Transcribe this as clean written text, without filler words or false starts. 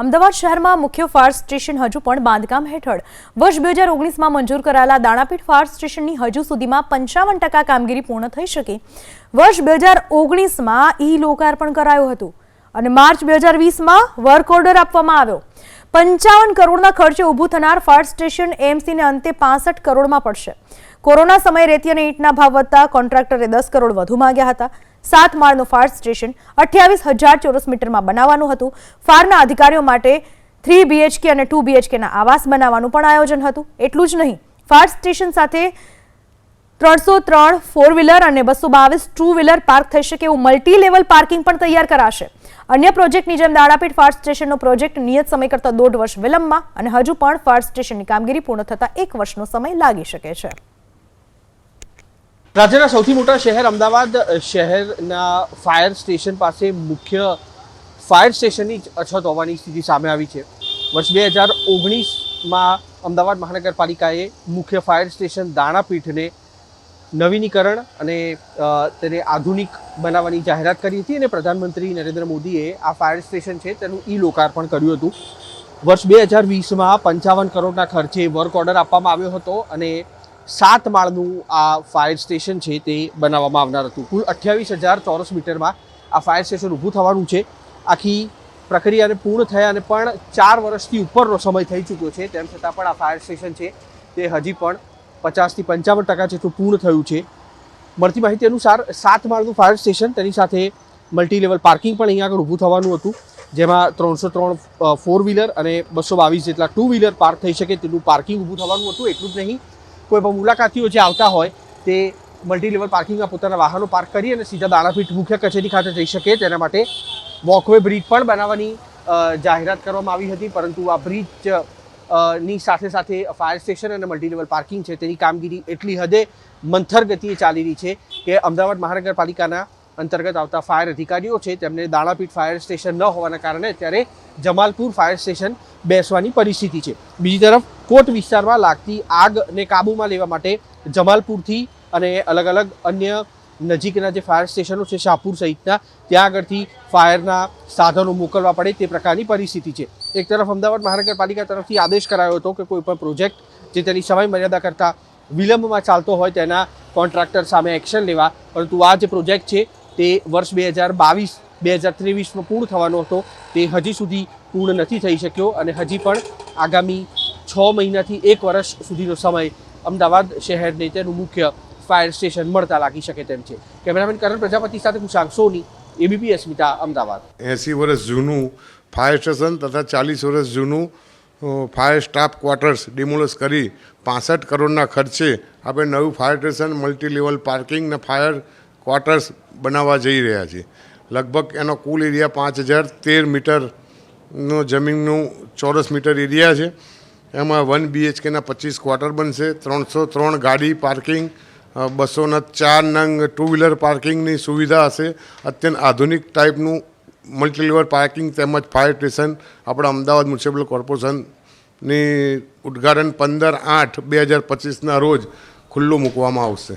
અમદાવાદ શહેરમાં મુખ્ય fire station હજુ પણ બાંધકામ હેઠળ વર્ષ 2019માં મંજૂર કરાયેલા દાણાપીઠ ફાયર સ્ટેશનની હજુ સુધીમાં 55% કામગીરી પૂર્ણ થઈ શકે વર્ષ 2019માં લોકાર્પણ કરાયું હતું અને માર્ચ 2020માં વર્ક ઓર્ડર આપવામાં આવ્યો। 55 કરોડના ખર્ચે ઊભું થનાર ફાયર સ્ટેશન એએમસીને અંતે 65 કરોડમાં પડશે। કોરોના સમયે રેતી અને ઈંટના ભાવ વધતા કોન્ટ્રાક્ટરે 10 કરોડ વધુ માંગ્યા હતા। 7 માળનું ફાયર સ્ટેશન 28,000 ચોરસ મીટરમાં બનાવવાનું હતું। ફાયરના અધિકારીઓ માટે 3 BHK અને 2 BHKના આવાસ બનાવવાનું પણ આયોજન હતું। એટલું જ નહીં, ફાયર સ્ટેશન સાથે 303 4 વ્હીલર અને 222 2 વ્હીલર પાર્ક થઈ શકે એવું મલ્ટી લેવલ પાર્કિંગ પણ તૈયાર કરાશે। અન્ય પ્રોજેક્ટની જેમ દાણાપીઠ ફાયર સ્ટેશનનો પ્રોજેક્ટ નિયત સમય કરતાં 1.5 વર્ષ વિલંબમાં અને હજુ પણ ફાયર સ્ટેશનની કામગીરી પૂર્ણ થતાં 1 વર્ષનો સમય લાગી શકે છે। રાજ્યના સૌથી મોટા શહેર અમદાવાદ શહેરના ફાયર સ્ટેશન પાસે મુખ્ય ફાયર સ્ટેશનની અછત હોવાની સ્થિતિ સામે આવી છે। વર્ષ 2019માં અમદાવાદ મહાનગરપાલિકાએ મુખ્ય ફાયર સ્ટેશન દાણાપીઠને નવીનીકરણ અને તેને આધુનિક બનાવવાની જાહેરાત કરી હતી અને પ્રધાનમંત્રી નરેન્દ્ર મોદીએ આ ફાયર સ્ટેશન છે તેનું લોકાર્પણ કર્યું હતું। વર્ષ 2020માં 55 કરોડના ખર્ચે વર્ક ઓર્ડર આપવામાં આવ્યો હતો અને 7 માળનું આ ફાયર સ્ટેશન છે તે બનાવવામાં આવનાર હતું। કુલ 28,000 ચોરસ મીટરમાં આ ફાયર સ્ટેશન ઊભું થવાનું છે। આખી પ્રક્રિયાને પૂર્ણ થયા અને પણ 4 વર્ષથી ઉપરનો સમય થઈ ચૂક્યો છે, તેમ છતાં પણ આ ફાયર સ્ટેશન છે તે હજી પણ 50 થી 55% જેટલું પૂર્ણ થયું છે। મળતી માહિતી અનુસાર 7 માળનું ફાયર સ્ટેશન તેની સાથે મલ્ટી લેવલ પાર્કિંગ પણ અહીંયા આગળ ઊભું થવાનું હતું, જેમાં 303 4 વ્હીલર અને 222 જેટલા 2 વ્હીલર પાર્ક થઈ શકે તેટલું પાર્કિંગ ઊભું થવાનું હતું। એટલું જ નહીં, કોઈ પણ મુલાકાતીઓ જે આવતા હોય તે મલ્ટી લેવલ પાર્કિંગમાં પોતાના વાહનો પાર્ક કરી અને સીધા દાણાપીઠ મુખ્ય કચેરી ખાતે જઈ શકે તેના માટે વોકવે બ્રિજ પણ બનાવવાની જાહેરાત કરવામાં આવી હતી, પરંતુ આ બ્રિજ ની સાથે સાથે ફાયર સ્ટેશન અને મલ્ટી લેવલ પાર્કિંગ છે તેની કામગીરી એટલી હદે મંથર ગતિએ ચાલી રહી છે કે અમદાવાદ મહાનગરપાલિકાના અંતર્ગત આવતા ફાયર અધિકારીઓ છે તેમને દાણાપીઠ ફાયર સ્ટેશન ન હોવાના કારણે અત્યારે જમાલપુર ફાયર સ્ટેશન બેસવાની પરિસ્થિતિ છે। બીજી તરફ કોટ વિસ્તારમાં લાગતી આગને કાબૂમાં લેવા માટે જમાલપુરથી અને અલગ અલગ અન્ય નજીકના જે ફાયર સ્ટેશનો છે શાહપુર સહિતના ત્યાં આગળથી ફાયરના સાધનો મોકલવા પડે તે પ્રકારની પરિસ્થિતિ છે। એક તરફ અમદાવાદ મહાનગરપાલિકા તરફથી આદેશ કરાયો હતો કે કોઈ પણ પ્રોજેક્ટ જે તેની સમય મર્યાદા કરતાં વિલંબમાં ચાલતો હોય તેના કોન્ટ્રાક્ટર સામે એક્શન લેવા, પરંતુ આ જે પ્રોજેક્ટ છે તે વર્ષ 2022-2023માં પૂર્ણ થવાનો હતો તે હજી સુધી પૂર્ણ નથી થઈ શક્યો અને હજી પણ આગામી 6 મહિનાથી 1 વર્ષ સુધીનો સમય અમદાવાદ શહેરને તેનું મુખ્ય ફાયર સ્ટેશન મળતા લાગી શકે તેમ છે। કેમેરામેન કરણ પ્રજાપતિ સાથે કુશાંક સોની, ABP અસ્મિતા, અમદાવાદ। 80 વર્ષ જૂનું ફાયર સ્ટેશન તથા 40 વર્ષ જૂનું ફાયર સ્ટાફ ક્વાર્ટર્સ ડિમોલિશ કરી 65 કરોડના ખર્ચે આપણે નવું fire station, multi level parking ને ફાયર ક્વાર્ટર્સ બનાવવા જઈ રહ્યા છીએ। લગભગ એનો કુલ એરિયા 5,013 મીટરનો જમીનનું ચોરસ મીટર એરિયા છે। એમાં 1 BHKના 25 ક્વાર્ટર બનશે, 303 ગાડી પાર્કિંગ, 204 નંગ 2 વ્હીલર પાર્કિંગની સુવિધા હશે। અત્યંત આધુનિક ટાઈપનું મલ્ટી લેવલ પાર્કિંગ તેમજ ફાયર સ્ટેશન આપણા અમદાવાદ મ્યુનિસિપલ કોર્પોરેશનની ઉદ્ઘાટન 15/8/2025ના રોજ ખુલ્લું મૂકવામાં આવશે।